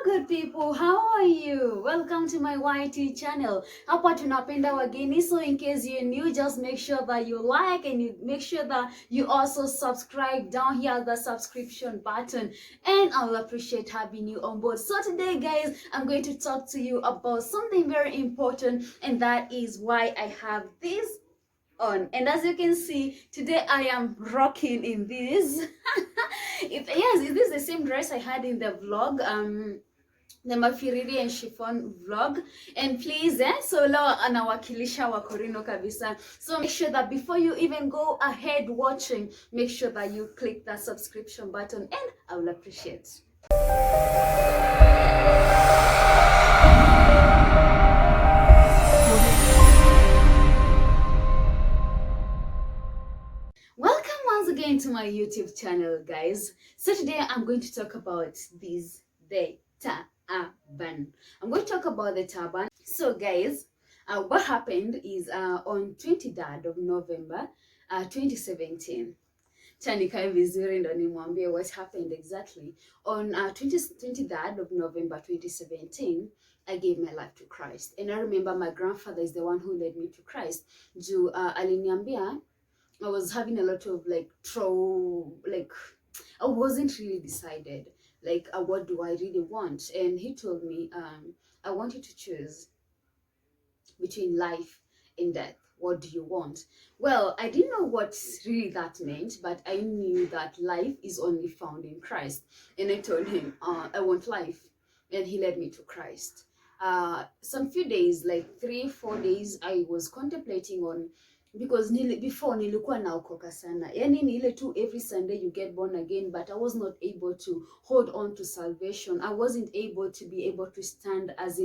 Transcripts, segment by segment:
Good people, how are you? Welcome to my YT channel. Hapa tunapenda wageni, so in case you're new, just make sure that you like and you make sure that you also subscribe down here, the subscription button, and I'll appreciate having you on board. So today guys, I'm going to talk to you about something very important, and that is why I have this on. And as you can see, today I am rocking in this. Yes, is this the same dress I had in the vlog? The mafiriri and chiffon vlog, and please so leo anawakilisha wakorino kabisa. So make sure that before you even go ahead watching, make sure that you click that subscription button, and I will appreciate. Welcome once again to my YouTube channel, guys. So today I'm going to talk about the turban. I'm going to talk about the turban. So guys, what happened is on 23rd of November 2017. Chanikae vizuri ndo nimwambie what happened exactly. On 23rd of November 2017, I gave my life to Christ. And I remember my grandfather is the one who led me to Christ. Juu aliniambia I was having a lot of I wasn't really decided, what do I really want? And he told me, I want you to choose between life and death. What do you want? Well, I didn't know what really that meant, but I knew that life is only found in Christ. And I told him, I want life. And he led me to Christ. Some few days, like 3-4 days, I was contemplating on, because before nilikuwa naokoka sana, yani ni ile tu every Sunday you get born again, but I was not able to hold on to salvation. I wasn't able to be able to stand as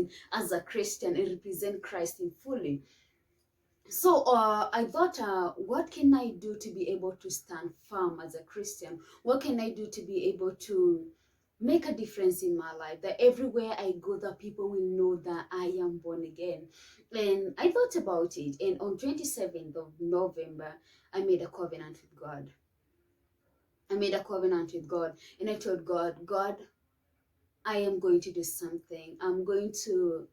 a Christian and represent Christ in fully. So I thought, what can I do to be able to stand firm as a Christian? What can I do to be able to make a difference in my life, that everywhere I go, that people will know that I am born again? And I thought about it, and on 27th of November, I made a covenant with God. I made a covenant with God, and I told God, God, I am going to do something. I'm going to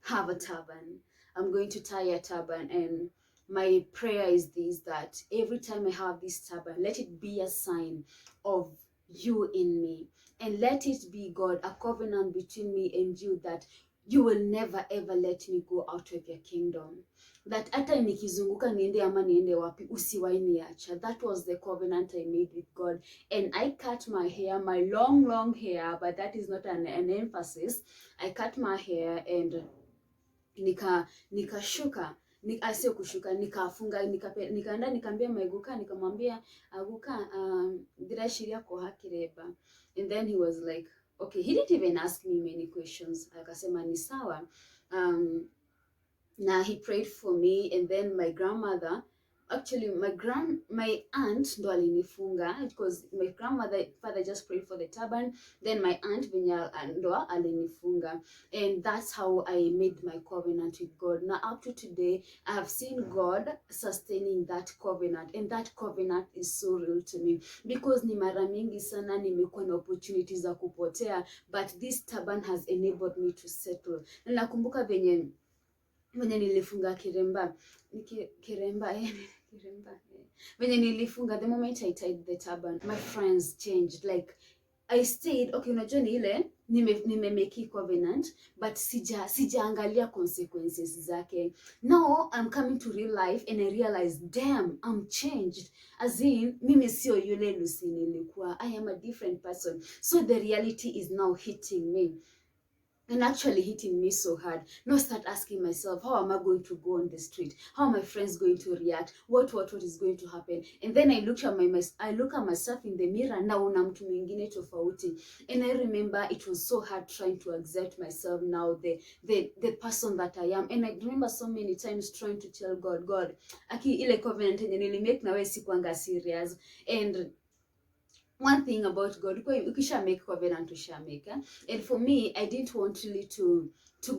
have a turban. I'm going to tie a turban, and my prayer is this, that every time I have this turban, let it be a sign of you in me, and let it be, God, a covenant between me and you, that you will never ever let me go out of your kingdom, that hata nikizunguka niende ama niende wapi usiwahi niacha. That was the covenant I made with God. And I cut my hair, my long hair, but that is not an emphasis. I cut my hair and nikashuka sio kushuka, nikafunga, nikaenda nikaambia maiguka, nikamwambia aguka, dirashiria ko hakireba. And then he was like, okay, he didn't even ask me many questions, akasema ni sawa. Now he prayed for me, and then my grandmother, actually my aunt ndo alinifunga, because my father just prayed for the turban, then my aunt ndo alinifunga. And that's how I made my covenant with God. Now up to today, I have seen God sustaining that covenant, and that covenant is so real to me, because ni mara mingi sana nimekuwa na opportunities za kupotea, but this turban has enabled me to settle. Na nakumbuka venye nilifunga kiremba venye nilifunga, the moment I tied the turban, my friends changed. Like, I stayed, okay, unajua ni ile nimemeki covenant, but sijaangalia consequences zake. Now I'm coming to real life, and I realize, damn, I'm changed. As in, mimi sio yule Lucy nilikuwa. I am a different person. So the reality is now hitting me, and actually hitting me so hard. Now start asking myself, how am I going to go on the street? How are my friends going to react? What is going to happen? And then I look at myself in the mirror, naona mtu mwingine tofauti. And I remember it was so hard trying to accept myself now, the person that I am. And I remember so many times trying to tell God, aki ile covenant yenye nilimake na wewe sikuanga serious. And one thing about God, ukisha make covenant usha make, and for me I didn't want really to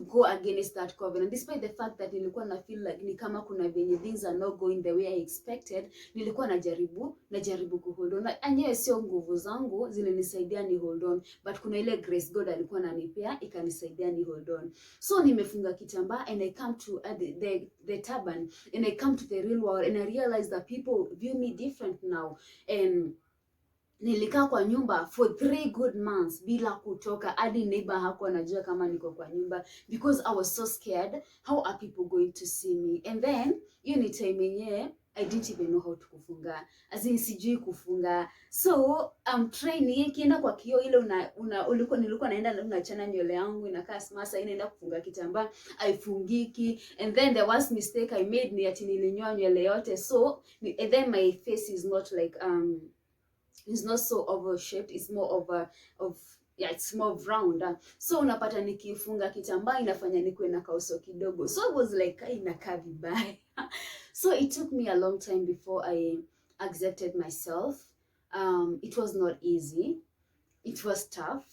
go against that covenant, despite the fact that nilikuwa na feel like ni kama kuna venye things are not going the way I expected. Nilikuwa najaribu ku hold on, anyewe sio nguvu zangu zilinisaidia ni hold on, but kuna ile grace God alikuwa ananipea ikanisaidia ni hold on. So nimefunga kitambaa and I come to the turban, and I come to the real world, and I realize that people view me different now. And nilikaa kwa nyumba for 3 good months bila kutoka, hadi neighbor hakuwa anajua kama niko kwa nyumba, because I was so scared, how are people going to see me? And then hiyo ni time yenyewe I didn't even know how to kufunga, as in sijui kufunga. So I'm training, kienda kwa kioo ile nilikuwa naenda unachana nywele yangu inakaa smasa, inaenda kufunga kitambaa haifungiki. And then the worst mistake I made ni ati nilinyoa nywele yote, so and then my face is not like it's not so oval shaped, it's more yeah, it's more round. So unapata nikifunga kitambaa inafanya nikuwe na kauso kidogo, so it was like inakaa vibaya. So it took me a long time before I accepted myself. It was not easy, it was tough.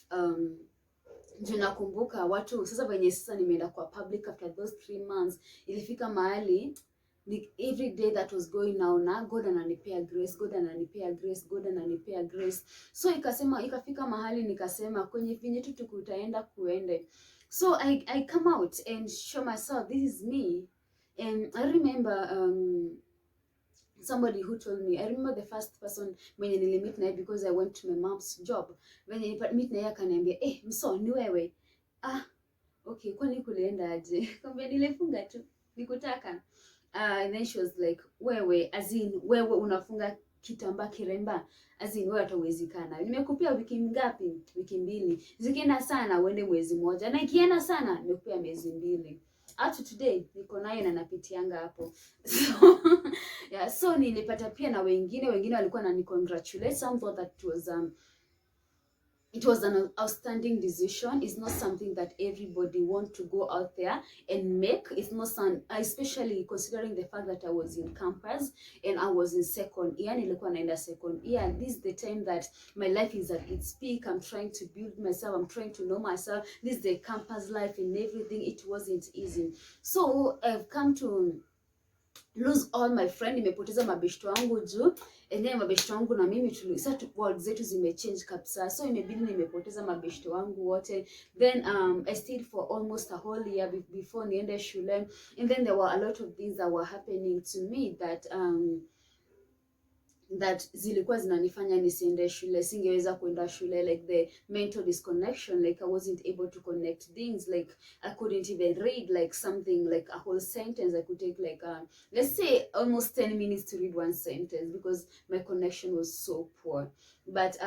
Nakumbuka watu sasa venye sasa nimeenda kwa public after those 3 months, ilifika mahali every day that was going now na God ananipea grace, God ananipea grace, God ananipea grace. So ikafika mahali nikasema kwenye vinye tu tukutaenda kuende. So I come out and show myself this is me. And I remember somebody who told me, I remember the first person mwenye nilimit naye because I went to my mom's job. When I meet naye akaniambia, mso ni wewe? Okay, kwani kulienda aje? Kwambia nilifunga tu, nikutaka. And then she was like, wewe, as in, wewe unafunga kitambaa kiremba, as in, wewe hatawezekana. Nimekupea wiki ngapi? Wiki 2. Zikienda sana uende mwezi moja, na ikienda sana nimekupea miezi 2. Up to today niko naye na napitianga hapo. So yeah, so nilipata pia na wengine walikuwa na ni congratulate. Some thought that it was an outstanding decision. It's not something that everybody want to go out there and make. It's not some, especially considering the fact that I was in campus and I was in second year. Nilikuwa naenda second year, and this is the time that my life is at its peak. I'm trying to build myself, I'm trying to know myself. This is the campus life and everything. It wasn't easy. So I've come to lose all my friend. Nimepoteza mabeshto wangu juu, and then mabeshto wangu na mimi sasa world zetu zimechange kabisa, so imebidi nimepoteza mabeshto wangu wote. Then I stayed for almost a whole year before niende shule, and then there were a lot of things that were happening to me that zilikuwa zinanifanya nisiende shule, singeweza kwenda shule, like the mental disconnection, like I wasn't able to connect things, like I couldn't even read like something like a whole sentence. I could take like let's say almost 10 minutes to read one sentence because my connection was so poor. But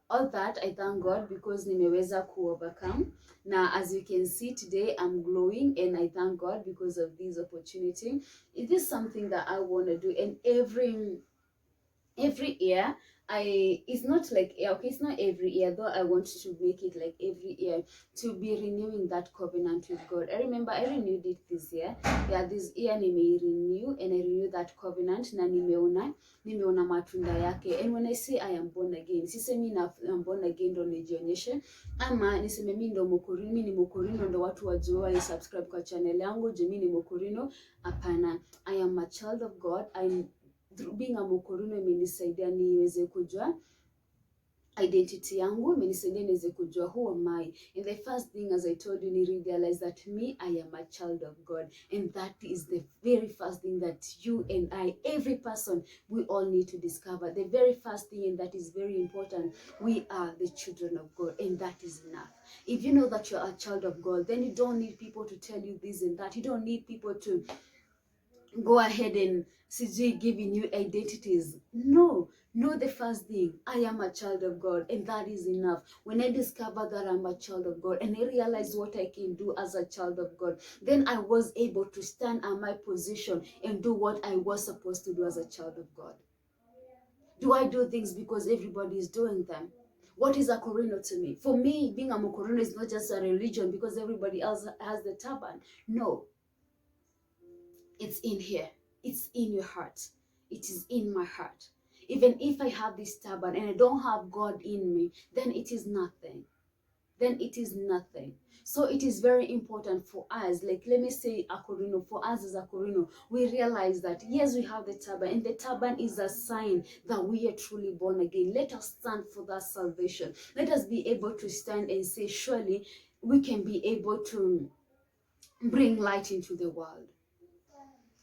all that I thank God because nimeweza ku overcome. Now as you can see today I'm glowing, and I thank God because of this opportunity. It is something that I want to do, and every year it's not like, okay, it's not every year though, I want to make it like every year to be renewing that covenant with God. I remember I renewed it this year. Yeah, this year renew, and I renew that covenant na nimeona matunda yake. And when I say I am born again, sisemi na I'm born again ndo nijionyeshe, ama niseme mimi ndo Mukurino, mimi ni Mukurino ndo watu wajua ni subscribe kwa channel yangu je mimi ni Mukurino. Hapana, I am a child of God. Being a Mukurino imenisaidia niweze kujua identity yangu, imenisaidia niweze kujua who am I. And the first thing, as I told you, ni realize that me, I am a child of God, and that is the very first thing that you and I, every person, we all need to discover. The very first thing, and that is very important, we are the children of God, and that is enough. If you know that you're a child of God, then you don't need people to tell you this and that. You don't need people to go ahead and CJ giving you identities. No, know the first thing, I am a child of God, and that is enough. When I discover that I'm a child of God and I realize what I can do as a child of God, then I was able to stand at my position and do what I was supposed to do as a child of God. Do I do things because everybody is doing them? What is akurino to me? For me, being a Mukurino is not just a religion because everybody else has the turban. No. It's in here. It's in your heart. It is in my heart. Even if I have this turban and I don't have God in me, then it is nothing. Then it is nothing. So it is very important for us, like let me say akurino, for us as akurino, we realize that yes, we have the turban, and the turban is a sign that we are truly born again. Let us stand for that salvation. Let us be able to stand and say, surely we can be able to bring light into the world,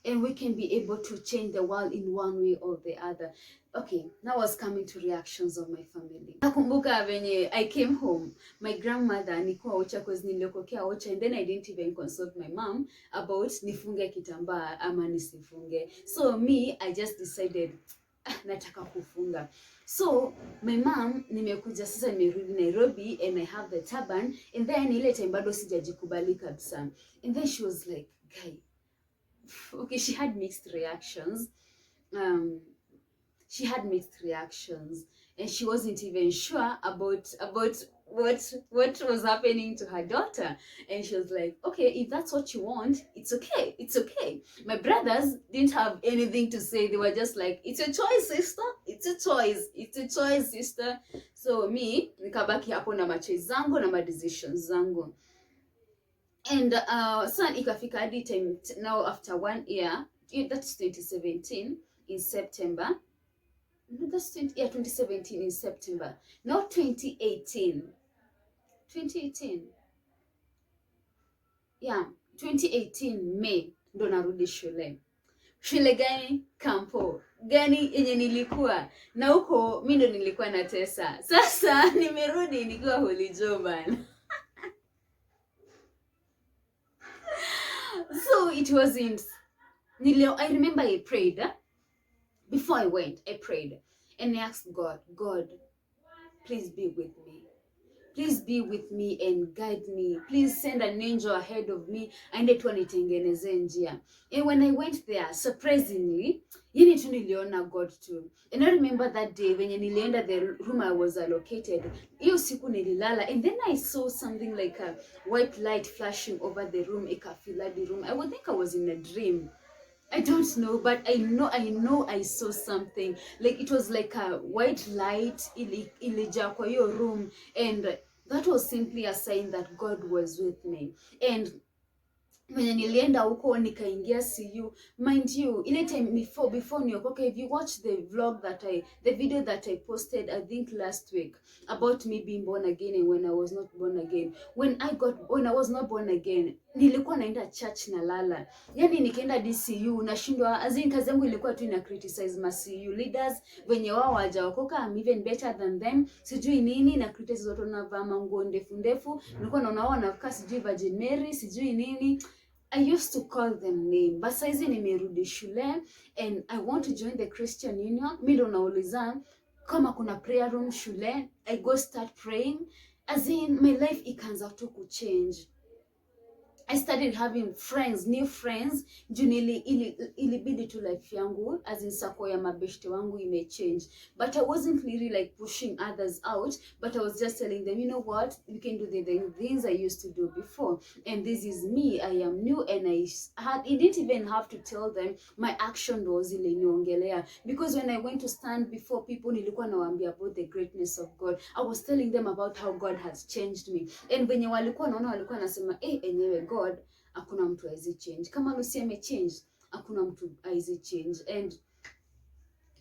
and we can be able to change the world in one way or the other. Okay, now I was coming to reactions of my family. Nakumbuka venye I came home, my grandmother nikuwa ocha cause niliokokea ocha, and then I didn't even consult my mom about nifunge kitambaa ama nisifunge. So me, I just decided nataka kufunga. So my mom, nimekuja sasa, nimerudi Nairobi and I have the turban, and then ile time bado sijajikubali kabisa. And then she was like, guy, okay, she had mixed reactions. She had mixed reactions, and she wasn't even sure about what was happening to her daughter. And she was like, okay, if that's what you want, it's okay, it's okay. My brothers didn't have anything to say. They were just like, it's a choice, sister, it's a choice, it's a choice, sister. So me nikabaki hapo na machoice zangu na decisions zangu. And son ikafika hadi time now after 1 year, that's 2017 in September. No, that's 2017 in September. Now 2018. 2018. Yeah, 2018 May ndo narudi shule. Shule gani? Kampo. Gani yenye nilikuwa? Na huko mimi ndo nilikuwa natesa. Sasa nimerudi nikiwa Holy Joban. So it wasn't. I remember I prayed. Before I went, I prayed and I asked God, God, please be with me. Please be with me and guide me. Please send an angel ahead of me and it wanitengeneze njia. And when I went there, surprisingly, yini tu niliona God too. And I remember that day when nilienda the room I was allocated, hiyo siku nililala, and then I saw something like a white light flashing over the room, ikafila the room. I would think I was in a dream. I don't know, but I know I saw something. Like it was like a white light ilija kwa hiyo room, and that was simply a sign that God was with me. And when nilienda huko nikaingia CU, mind you, ile time before niokoke, if you watch the video that I posted I think last week about me being born again and when I was not born again, when I was not born again, nilikuwa naenda church na lala. Yani nikaenda DCU nashindwa, azin kazi yangu ilikuwa tu ina criticize ma CU leaders venye wao hawajaokoka, I'm even better than them, sijui nini, na criticize watu wanavaa manguo ndefu, nilikuwa naona wao wanakaa sijui Virgin Mary sijui nini. I used to call them name. But saizi nimerudi shule and I want to join the Christian Union. Mi ndo nauliza kama kuna prayer room shule, I go start praying. As in, my life ikaanza tu kuchange. I started having friends, new friends. Juu ilibidi tu life yangu, as in sako ya mabeshte wangu imechange. But I wasn't really like pushing others out, but I was just telling them, you know what, you can do the things I used to do before. And this is me, I am new, and I didn't even have to tell them, my action was ile niongelea. Because when I went to stand before people, nilikuwa nawaambia about the greatness of God. I was telling them about how God has changed me. And venye walikuwa naona walikuwa nasema, enyewe God, hakuna mtu haizi change. Kama Lucy amechange, hakuna mtu haizi change. And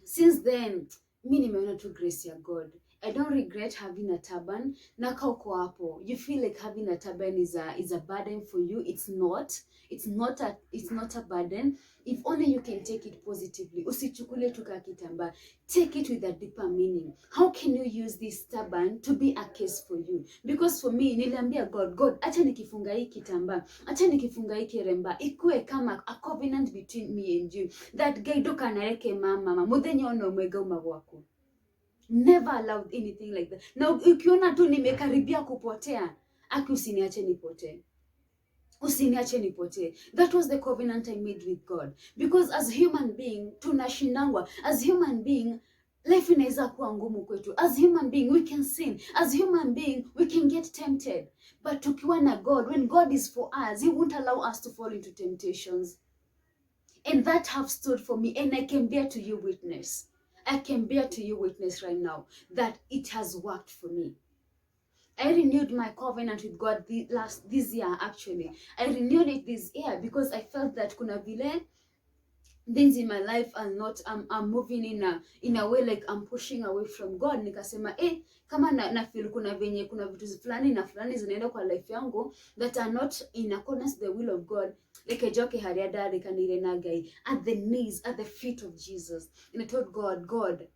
since then, mi nimeona tu grace ya God. I don't regret having a turban. Naka uko hapo, you feel like having a turban is a burden for you. It's not. It's not a burden. If only you can take it positively. Usichukule tuka kitamba. Take it with a deeper meaning. How can you use this turban to be a case for you? Because for me, niliambia God, acha nikifunga hii kitamba, acha nikifunga hii kiremba, ikuwe kama a covenant between me and you. That guy doka nareke mama, mudhenye ono mwega umagwako. Never allowed anything like that. Now, ukiona tu nimekaribia kupotea, aki usiniache nipotee. Usiniache nipotee. That was the covenant I made with God. Because as human being, tunashindangwa. As human being, life inaweza kuwa ngumu kwetu. As human being, we can sin. As human being, we can get tempted. But tukiwa na God, when God is for us, He won't allow us to fall into temptations. And that have stood for me, and I can bear to you witness I can bear to you witness right now that it has worked for me. I renewed my covenant with God this year actually. I renewed it this year because I felt that kuna vile things in my life are not I'm moving in a way like I'm pushing away from God. Nikasema kama na feel kuna venye kuna vitu fulani na fulani zinaenda kwa life yangu that are not in accordance with the will of God, like a joke hariada rekanire nagai at the knees, at the feet of Jesus, and I told God,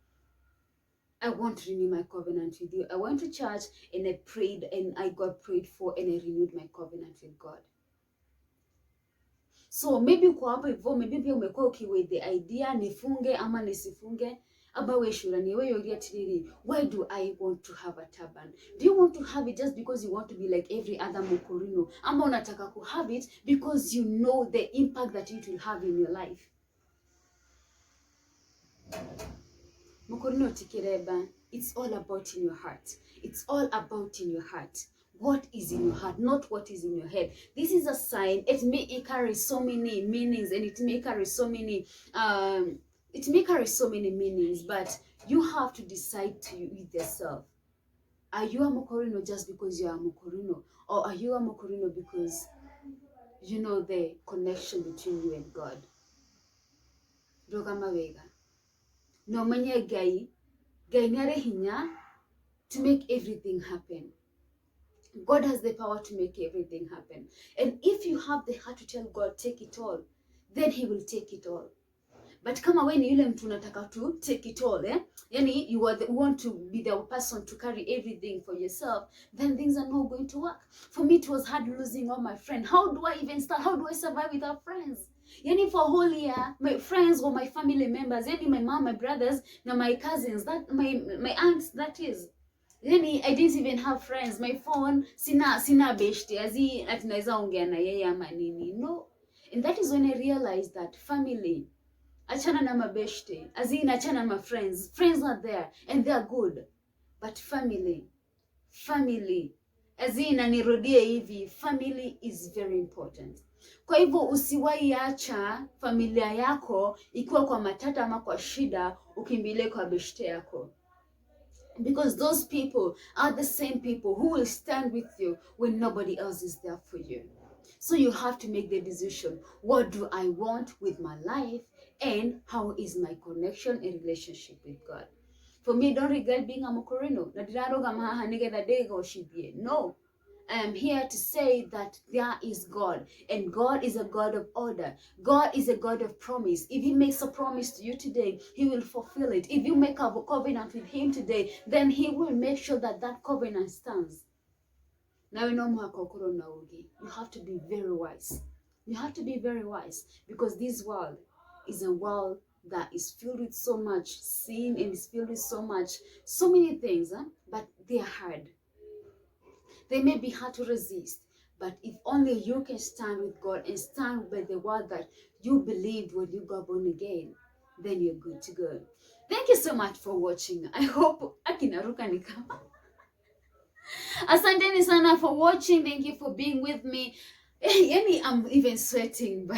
I want to renew my covenant with you. I went to church and I prayed and I got prayed for and I renewed my covenant with God. So maybe kwa hapo hivyo, maybe pia umekuwa ukiwe the idea nifunge ama nisifunge, aba we shurani we yogia tiriri, why do I want to have a turban? Do you want to have it just because you want to be like every other mokorino, ama unataka ku have it because you know the impact that it will have in your life? Mokorino tikireba, it's all about in your heart. It's all about in your heart. What is in your heart, not what is in your head. This is a sign. It may carry so many meanings, and it may carry so many meanings, but you have to decide with yourself. Are you a mokorino just because you are a mokorino, or are you a mokorino because you know the connection between you and God? Rogama vega. No manya gai nare hinya to make everything happen. God has the power to make everything happen. And if you have the heart to tell God, take it all, then he will take it all. But kama we ni yule mtu unataka to take it all, yani you want to be the person to carry everything for yourself, then things are not going to work. For me, it was hard losing all my friends. How do I even start? How do I survive without friends? Yani for a whole year, my friends or my family members, yani my mom, my brothers, na my cousins, that my aunts, that is. Yani I didn't even have friends. My phone, sina beshte, azi atinaweza ongea na yeye ama nini. No. And that is when I realized that family, achana na mabeshte, azina achana ma friends. Friends are there and they are good. But family, azina nirudie hivi, family is very important. Kwa hivyo usiwahi acha familia yako ikiwa kwa matata ama kwa shida ukimbilie kwa beshte yako. Because those people are the same people who will stand with you when nobody else is there for you. So you have to make the decision. What do I want with my life? And how is my connection and relationship with God? For me, don't regret being a mokorino. No. I am here to say that there is God, and God is a God of order. God is a God of promise. If he makes a promise to you today, he will fulfill it. If you make a covenant with him today, then he will make sure that that covenant stands. Now you know you have to be very wise. You have to be very wise, because this world is a world that is filled with so much sin and is filled with so many things, but they are hard. They may be hard to resist, but if only you can stand with God and stand by the word that you believed when you got born again, then you're good to go. Thank you so much for watching. I hope akinaruka nikama. Asanteni sana for watching. Thank you for being with me. I'm even sweating, but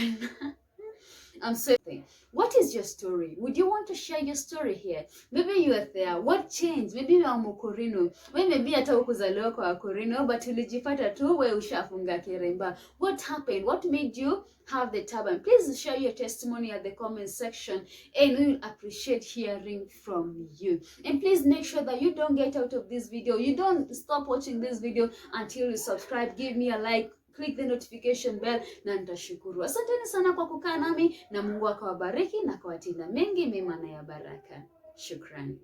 I'm sweating. What is your story? Would you want to share your story here? Maybe you are there. What changed? Maybe you are mokorino. Maybe hata ukuzaliwa kwa akurino, but ulijipata tu we ushafunga kiremba. What happened? What made you have the turban? Please share your testimony at the comment section, and we will appreciate hearing from you. And please make sure that you don't get out of this video. You don't stop watching this video until you subscribe. Give me a like. Click the notification bell na nitashukuru. Asanteni sana kwa kukaa nami, na Mungu akawabariki na kuwatinda mengi mema na ya baraka. Shukrani.